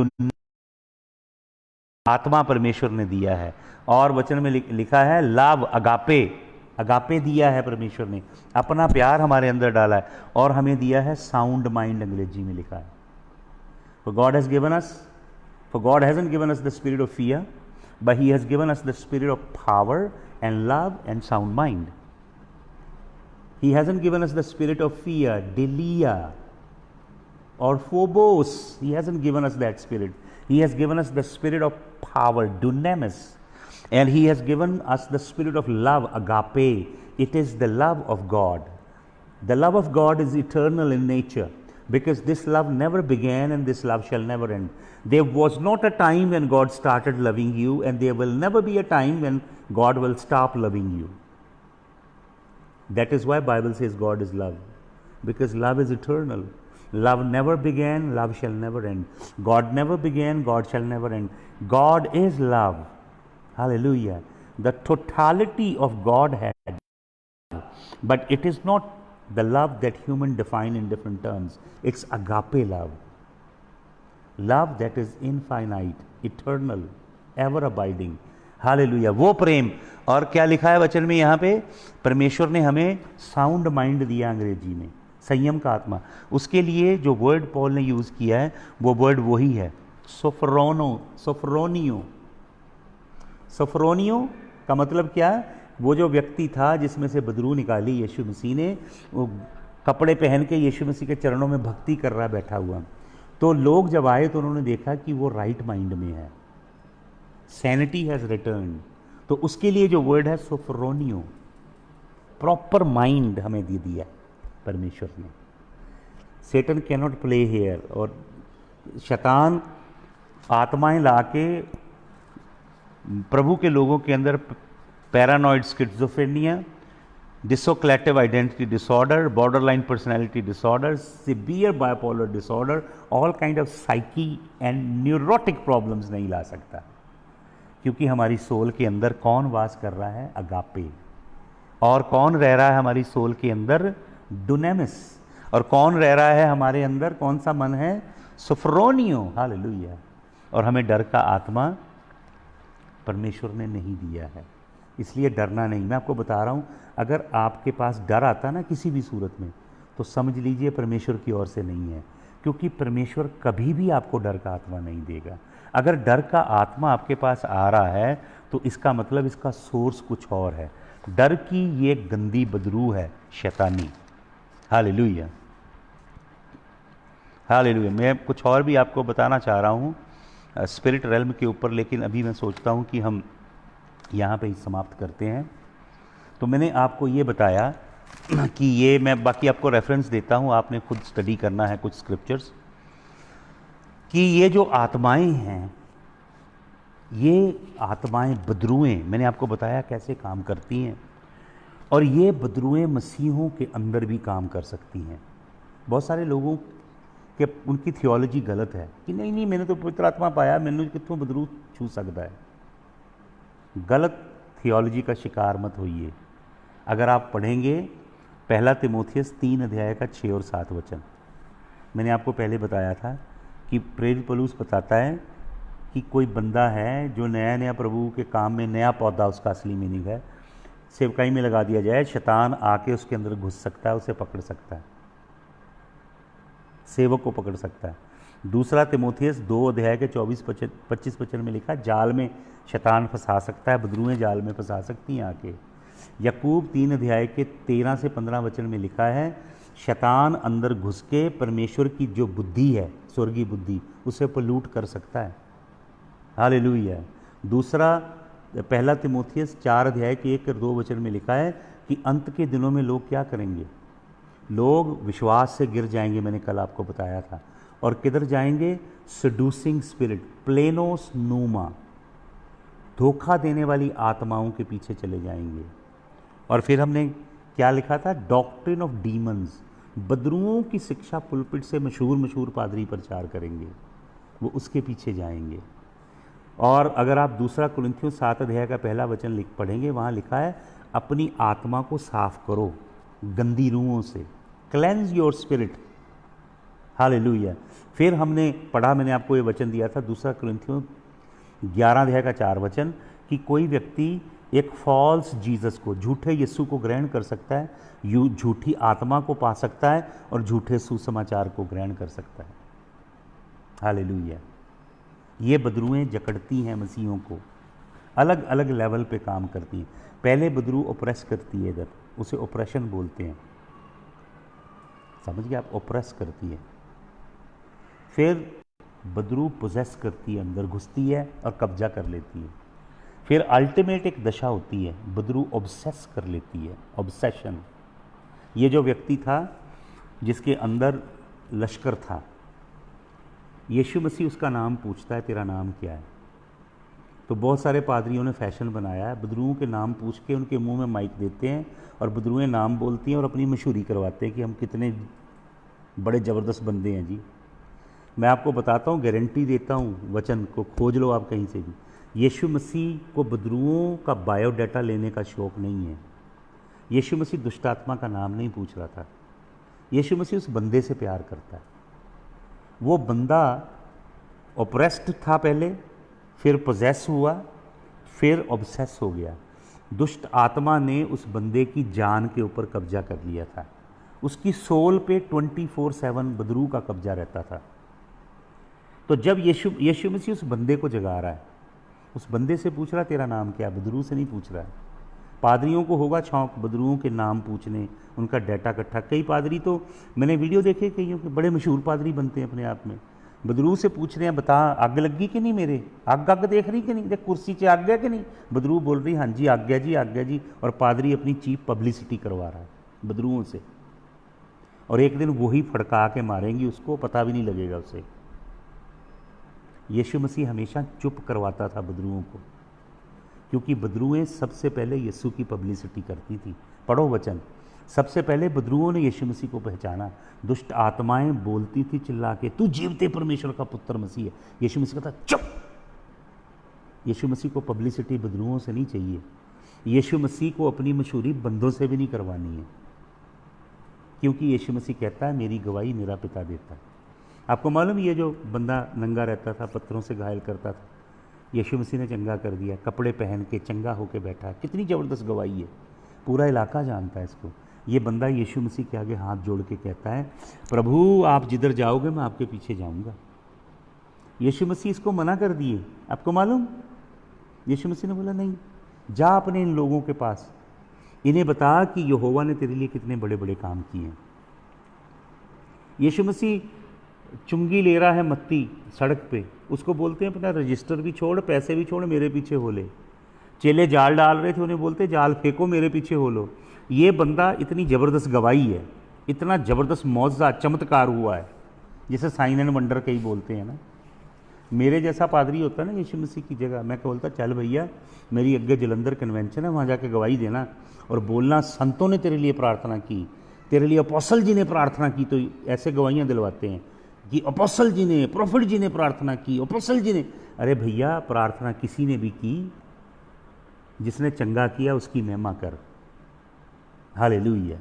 आत्मा परमेश्वर ने दिया है. और वचन में लिखा है लव, अगापे. अगापे दिया है परमेश्वर ने, अपना प्यार हमारे अंदर डाला है. और हमें दिया है साउंड माइंड, अंग्रेजी में लिखा है. For God hasn't given us the spirit of fear, but He has given us the spirit of power and love and sound mind. He hasn't given us the spirit of fear, delia, or phobos. He hasn't given us that spirit. He has given us the spirit of power, dunamis, and He has given us the spirit of love, agape. It is the love of God. The love of God is eternal in nature, because this love never began and this love shall never end. There was not a time when God started loving you, and there will never be a time when God will stop loving you. That is why Bible says God is love, because love is eternal. Love never began, love shall never end. God never began, God shall never end. God is love. Hallelujah. The totality of Godhead, but it is not the love that human define in different terms. It's agape love. Love that is infinite, eternal, ever abiding. Hallelujah. वो प्रेम. और क्या लिखा है वचन में यहाँ पे? परमेश्वर ने हमें साउंड माइंड दिया, अंग्रेजी में संयम का आत्मा. उसके लिए जो वर्ड पॉल ने यूज किया है, वो वर्ड वही है, सोफ्रोनियो. सोफ्रोनियो का मतलब क्या? वो जो व्यक्ति था जिसमें से बदबू निकाली यीशु मसीह ने, वो कपड़े पहन के यीशु मसीह के चरणों में भक्ति कर रहा बैठा हुआ. तो लोग जब आए तो उन्होंने देखा कि वो राइट माइंड में है, सैनिटी हैज रिटर्न. तो उसके लिए जो वर्ड है सोफ्रोनियो, प्रॉपर माइंड हमें दे दिया परमेश्वर ने. सेटन कैन नॉट प्ले हेयर. और शैतान आत्माएं लाके प्रभु के लोगों के अंदर paranoid schizophrenia, dissociative identity disorder, borderline personality disorder, severe bipolar disorder, all kind of psyche and neurotic problems नहीं ला सकता. क्योंकि हमारी सोल के अंदर कौन वास कर रहा है? अगापे. और कौन रह रहा है हमारी सोल के अंदर? डुनेमिस. और कौन रह रहा है हमारे अंदर? कौन सा मन है? सुफ्रोनियो, हालेलुया। और हमें डर का आत्मा परमेश्वर ने नहीं दिया है, इसलिए डरना नहीं। मैं आपको बता रहा हूँ, अगर आपके पास डर आता ना किसी भी सूरत में, तो समझ लीजिए परमेश्वर की ओर से नहीं है, क्योंकि परमेश्वर कभी भी आपको डर का आत्मा नहीं देगा। अगर डर का आत्मा आपके पास आ रहा है तो इसका मतलब इसका सोर्स कुछ और है। डर की ये गंदी बदरू है शैतानी। Hallelujah, hallelujah. मैं कुछ और भी आपको बताना चाह रहा हूँ स्पिरिट रेल्म के ऊपर, लेकिन अभी मैं सोचता हूँ कि हम यहाँ पे ही समाप्त करते हैं। तो मैंने आपको ये बताया कि ये, मैं बाकी आपको रेफरेंस देता हूँ, आपने खुद स्टडी करना है कुछ स्क्रिप्चर्स, कि ये जो आत्माएं हैं, ये आत्माएं बदरुएं, मैंने आपको बताया कैसे काम करती हैं। और ये बदरुएं मसीहों के अंदर भी काम कर सकती हैं। बहुत सारे लोगों के उनकी थियोलॉजी गलत है कि नहीं नहीं मैंने तो पवित्र आत्मा पाया, मैंने कितों बदरू छू सकता है। गलत थियोलॉजी का शिकार मत होइए। अगर आप पढ़ेंगे पहला तिमोथियस 3 अध्याय का 6 और 7 वचन, मैंने आपको पहले बताया था कि प्रेरित पौलुस बताता है कि कोई बंदा है जो नया नया प्रभु के काम में, नया पौधा उसका असली मीनिंग है, सेवकाई में लगा दिया जाए, शैतान आके उसके अंदर घुस सकता है, उसे पकड़ सकता है, सेवक को पकड़ सकता है। दूसरा तिमोथियस 2 अध्याय के 24-25 वचन में लिखा, जाल में शैतान फंसा सकता है, बदरुएं जाल में फंसा सकती हैं आके। याकूब 3 अध्याय के 13 से 15 वचन में लिखा है, शैतान अंदर घुस के परमेश्वर की जो बुद्धि है, स्वर्गीय बुद्धि, उसे पलूट कर सकता है। हालेलुया। दूसरा पहला तिमोथियस 4 अध्याय के 1 और 2 वचन में लिखा है कि अंत के दिनों में लोग क्या करेंगे? लोग विश्वास से गिर जाएंगे, मैंने कल आपको बताया था। और किधर जाएंगे? सडूसिंग स्पिरिट, प्लेनोस नूमा, धोखा देने वाली आत्माओं के पीछे चले जाएंगे। और फिर हमने क्या लिखा था? डॉक्ट्रिन ऑफ डीमंस, बदरुओं की शिक्षा पुलपिट से मशहूर पादरी प्रचार करेंगे, वो उसके पीछे जाएंगे। और अगर आप दूसरा कुरिन्थियों 7 अध्याय का पहला वचन लिख पढ़ेंगे, वहाँ लिखा है, अपनी आत्मा को साफ करो गंदी रूहों से, क्लेंज योर स्पिरिट। हालेलुया। फिर हमने पढ़ा, मैंने आपको ये वचन दिया था दूसरा कुरिन्थियों 11 अध्याय का 4 वचन, कि कोई व्यक्ति एक फॉल्स जीसस को, झूठे यीशु को ग्रहण कर सकता है, झूठी आत्मा को पा सकता है और झूठे सुसमाचार को ग्रहण कर सकता है। हालेलुया। ये बदरुएं जकड़ती हैं मसीहों को, अलग अलग लेवल पे काम करती हैं। पहले बदरू ओप्रेस करती है, इधर उसे ऑपरेशन बोलते हैं, समझ गए आप? ओप्रेस करती है। फिर बदरू पोजेस करती है, अंदर घुसती है और कब्जा कर लेती है। फिर अल्टीमेट एक दशा होती है, बदरू ऑब्सेस कर लेती है, ऑब्सेशन। ये जो व्यक्ति था जिसके अंदर लश्कर था, यीशु मसीह उसका नाम पूछता है, तेरा नाम क्या है? तो बहुत सारे पादरियों ने फैशन बनाया है, बदरुओं के नाम पूछ के उनके मुंह में माइक देते हैं और बदरुएं नाम बोलती हैं और अपनी मशहूरी करवाते हैं कि हम कितने बड़े ज़बरदस्त बंदे हैं जी। मैं आपको बताता हूँ, गारंटी देता हूँ, वचन को खोज लो आप कहीं से भी, यीशु मसीह को बदरुओं का बायोडाटा लेने का शौक़ नहीं है। यीशु मसीह दुष्ट आत्मा का नाम नहीं पूछ रहा था, यीशु मसीह उस बंदे से प्यार करता है। वो बंदा ऑप्रेस्ड था पहले, फिर पोजेस हुआ, फिर ऑब्सेस हो गया। दुष्ट आत्मा ने उस बंदे की जान के ऊपर कब्जा कर लिया था, उसकी सोल पे 24/7 बदरू का कब्जा रहता था। तो जब यीशु मसीह उस बंदे को जगा रहा है, उस बंदे से पूछ रहा तेरा नाम क्या? बदरू से नहीं पूछ रहा है। पादरियों को होगा शौक बदरुओं के नाम पूछने, उनका डाटा इकट्ठा। कई पादरी तो मैंने वीडियो देखे, कईयों के बड़े मशहूर पादरी बनते हैं अपने आप में, बदरू से पूछ रहे हैं बता आग लगी कि नहीं, मेरे आग देख रही कि नहीं, देख कुर्सी से आग गया कि नहीं। बदरू बोल रही हाँ जी आग गया जी, आग गया जी। और पादरी अपनी चीप पब्लिसिटी करवा रहा है बदरुओं से, और एक दिन वही फड़का के मारेंगी उसको, पता भी नहीं लगेगा उसे। यीशु मसीह हमेशा चुप करवाता था बदरुओं को, क्योंकि बदरुएं सबसे पहले यीशु की पब्लिसिटी करती थी। पढ़ो वचन, सबसे पहले बदरुओं ने यीशु मसीह को पहचाना। दुष्ट आत्माएं बोलती थी चिल्ला के, तू जीवते परमेश्वर का पुत्र मसीह है। यीशु मसीह कहता चुप। यीशु मसीह को पब्लिसिटी बदरुओं से नहीं चाहिए, यीशु मसीह को अपनी मशहूरी बंदों से भी नहीं करवानी है। क्योंकि यीशु मसीह कहता है मेरी गवाही मेरा पिता देता है। आपको मालूम ये जो बंदा नंगा रहता था, पत्थरों से घायल करता था, यीशु मसीह ने चंगा कर दिया, कपड़े पहन के चंगा होके बैठा। कितनी ज़बरदस्त गवाही है, पूरा इलाका जानता है इसको। ये बंदा यीशु मसीह के आगे हाथ जोड़ के कहता है प्रभु आप जिधर जाओगे मैं आपके पीछे जाऊंगा। यीशु मसीह इसको मना कर दिए। आपको मालूम, यीशु मसीह ने बोला नहीं, जा अपने इन लोगों के पास, इन्हें बता कि यहोवा ने तेरे लिए कितने बड़े बड़े काम किए हैं। यीशु मसीह चुंगी ले रहा है मत्ती सड़क पे, उसको बोलते हैं अपना रजिस्टर भी छोड़, पैसे भी छोड़, मेरे पीछे हो ले। चेले जाल डाल रहे थे, उन्हें बोलते जाल फेंको, मेरे पीछे हो लो। ये बंदा इतनी ज़बरदस्त गवाही है, इतना ज़बरदस्त मौजज़ा चमत्कार हुआ है, जिसे साइन एंड वंडर कई बोलते हैं ना। मेरे जैसा पादरी होता है ना यीशु मसीह की जगह, मैं बोलता चल भैया मेरी अग्गे जलंधर कन्वेंशन है, वहाँ जाके गवाही देना और बोलना संतों ने तेरे लिए प्रार्थना की, तेरे लिए अपोस्टल जी ने प्रार्थना की। तो ऐसे गवाहियाँ दिलवाते हैं कि अपोस्टल जी ने, प्रोफेट जी ने प्रार्थना की, अपोस्टल जी ने। अरे भैया प्रार्थना किसी ने भी की, जिसने चंगा किया उसकी महिमा कर। हालेलुया।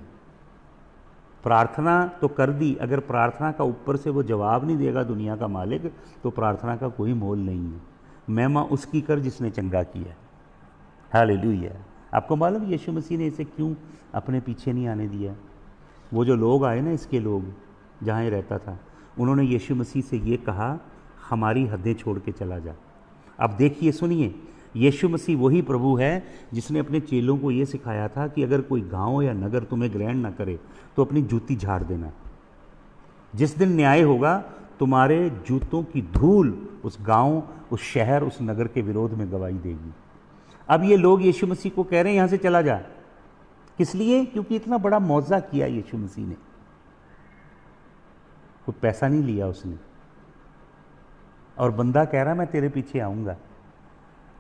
प्रार्थना तो कर दी, अगर प्रार्थना का ऊपर से वो जवाब नहीं देगा दुनिया का मालिक, तो प्रार्थना का कोई मोल नहीं है। महिमा उसकी कर जिसने चंगा किया। हालेलुया। आपको मालूम यीशु मसीह ने इसे क्यों अपने पीछे नहीं आने दिया? वो जो लोग आए ना, इसके लोग, जहाँ ये रहता था, उन्होंने यीशु मसीह से ये कहा हमारी हदें छोड़ के चला जा। अब देखिए, सुनिए, यीशु मसीह वही प्रभु है जिसने अपने चेलों को ये सिखाया था कि अगर कोई गांव या नगर तुम्हें ग्रहण ना करे तो अपनी जूती झाड़ देना। जिस दिन न्याय होगा तुम्हारे जूतों की धूल उस गांव, उस शहर, उस नगर के विरोध में गवाही देगी। अब ये लोग यीशु मसीह को कह रहे हैं यहाँ से चला जा। किस लिए? क्योंकि इतना बड़ा मौजा किया यीशु मसीह ने। कोई पैसा नहीं लिया उसने, और बंदा कह रहा मैं तेरे पीछे आऊँगा।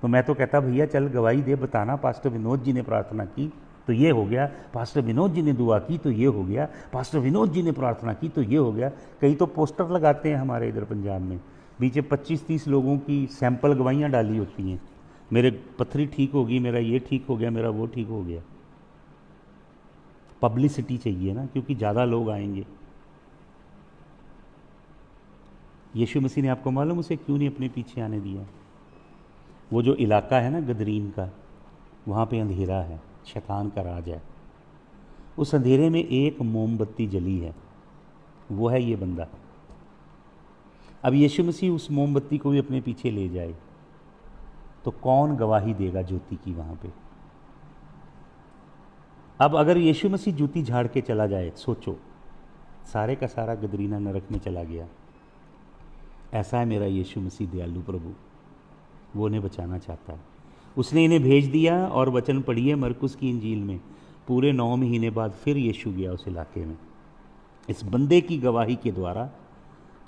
तो मैं तो कहता भैया चल गवाही दे, बताना पास्टर विनोद जी ने प्रार्थना की तो ये हो गया, पास्टर विनोद जी ने दुआ की तो ये हो गया, पास्टर विनोद जी ने प्रार्थना की तो ये हो गया। कई तो पोस्टर लगाते हैं हमारे इधर पंजाब में, बीच 25-30 लोगों की सैंपल गवाहियाँ डाली होती हैं, मेरे पथरी ठीक होगी, मेरा ये ठीक हो गया, मेरा वो ठीक हो गया। पब्लिसिटी चाहिए ना, क्योंकि ज़्यादा लोग आएंगे। यीशु मसीह ने, आपको मालूम, उसे क्यों नहीं अपने पीछे आने दिया? वो जो इलाका है ना गदरीन का, वहाँ पे अंधेरा है, शैतान का राज है। उस अंधेरे में एक मोमबत्ती जली है, वो है ये बंदा। अब यीशु मसीह उस मोमबत्ती को भी अपने पीछे ले जाए तो कौन गवाही देगा ज्योति की वहाँ पे? अब अगर यीशु मसीह जूती झाड़ के चला जाए, सोचो, सारे का सारा गदरीना नरक में चला गया। ऐसा है मेरा यीशु मसीह दयालु प्रभु, वो उन्हें बचाना चाहता है। उसने इन्हें भेज दिया, और वचन पढ़िए मरकुस की इंजील में, पूरे 9 महीने बाद फिर यीशु गया उस इलाके में। इस बंदे की गवाही के द्वारा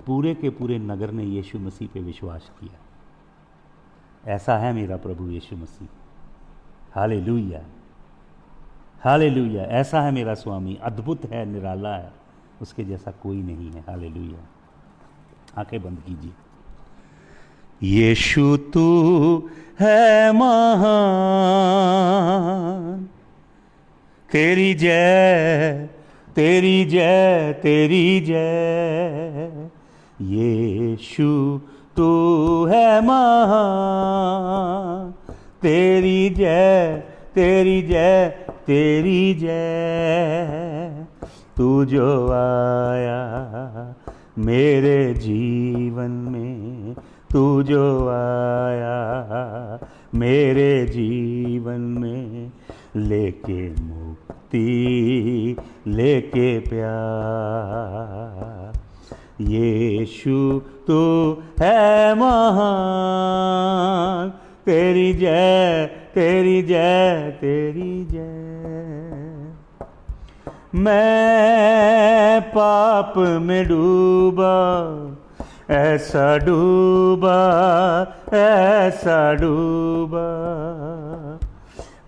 पूरे के पूरे नगर ने यीशु मसीह पे विश्वास किया। ऐसा है मेरा प्रभु यीशु मसीह। Hallelujah, hallelujah. ऐसा है मेरा स्वामी, अद्भुत है, निराला है, उसके जैसा कोई नहीं है। हालेलुया। आंखें बंद कीजिए। यीशु तू है महान, तेरी जय, तेरी जय, तेरी जय। यीशु तू है महान, तेरी जय, तेरी जय, तेरी जय। तू जो आया मेरे जीवन में, तू जो आया मेरे जीवन में, लेके मुक्ति, लेके प्यार। यीशु तू है महान, तेरी जय, तेरी जय, तेरी जय। मैं पाप में डूबा, ऐसा डूबा, ऐसा डूबा,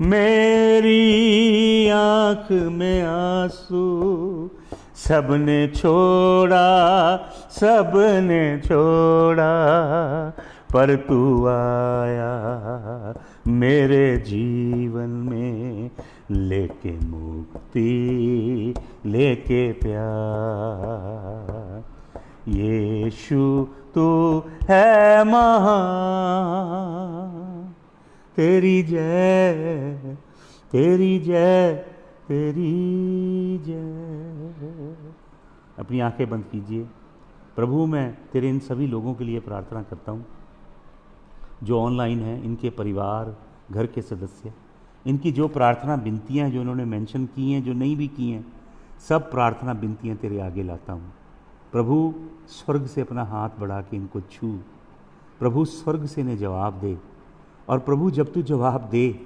मेरी आँख में आंसू सबने छोड़ा, सबने छोड़ा, पर तू आया मेरे जीवन में, लेके मुक्ति, लेके प्यार। यीशु तू है महान, तेरी जय, तेरी जय, तेरी जय। अपनी आंखें बंद कीजिए। प्रभु, मैं तेरे इन सभी लोगों के लिए प्रार्थना करता हूँ जो ऑनलाइन हैं, इनके परिवार, घर के सदस्य, इनकी जो प्रार्थना विनतियाँ जो उन्होंने मेंशन की हैं, जो नहीं भी की हैं, सब प्रार्थना विनतियाँ तेरे आगे लाता हूँ। प्रभु, स्वर्ग से अपना हाथ बढ़ा के इनको छू। प्रभु, स्वर्ग से इन्हें जवाब दे। और प्रभु, जब तू जवाब दे,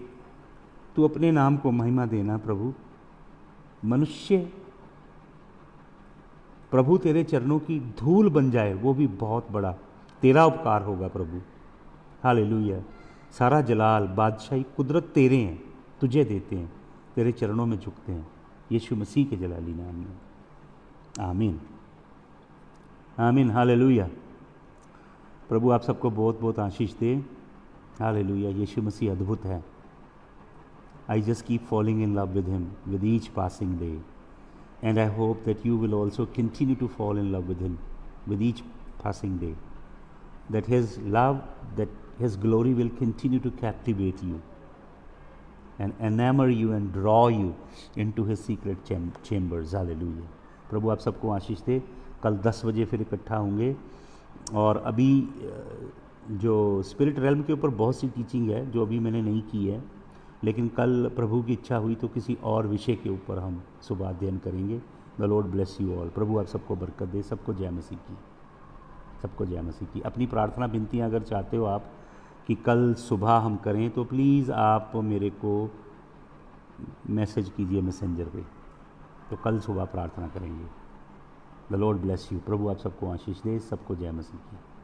तू अपने नाम को महिमा देना। प्रभु, मनुष्य प्रभु तेरे चरणों की धूल बन जाए, वो भी बहुत बड़ा तेरा उपकार होगा। प्रभु, हालेलुया। सारा जलाल, बादशाही, कुदरत तेरे हैं, तुझे देते हैं, तेरे चरणों में झुकते हैं, यीशु मसीह के जलाली नाम में। आमीन, आमीन, हालेलुया। प्रभु आप सबको बहुत बहुत आशीष दे। हालेलुया। यीशु मसीह अद्भुत है। I just keep falling in love with him with each passing day, and I hope that you will also continue to fall in love with him with each passing day, that his love, that his glory will continue to captivate you and enamor you and draw you into his secret chambers. Hallelujah. प्रभु आप सबको आशीष दे। कल 10 बजे फिर इकट्ठा होंगे। और अभी जो स्पिरिट रेल्म के ऊपर बहुत सी टीचिंग है जो अभी मैंने नहीं की है, लेकिन कल प्रभु की इच्छा हुई तो किसी और विषय के ऊपर हम सुबह अध्ययन करेंगे। The Lord bless you all. प्रभु आप सबको बरकत दे। सबको जय मसीह की, सबको जय मसीह की। अपनी प्रार्थना विनतियाँ अगर चाहते हो आप कि कल सुबह हम करें, तो प्लीज़ आप मेरे को मैसेज कीजिए मैसेंजर पे, तो कल सुबह प्रार्थना करेंगे। The Lord bless you. प्रभु आप सबको आशीष दे। सबको जय मसीह की।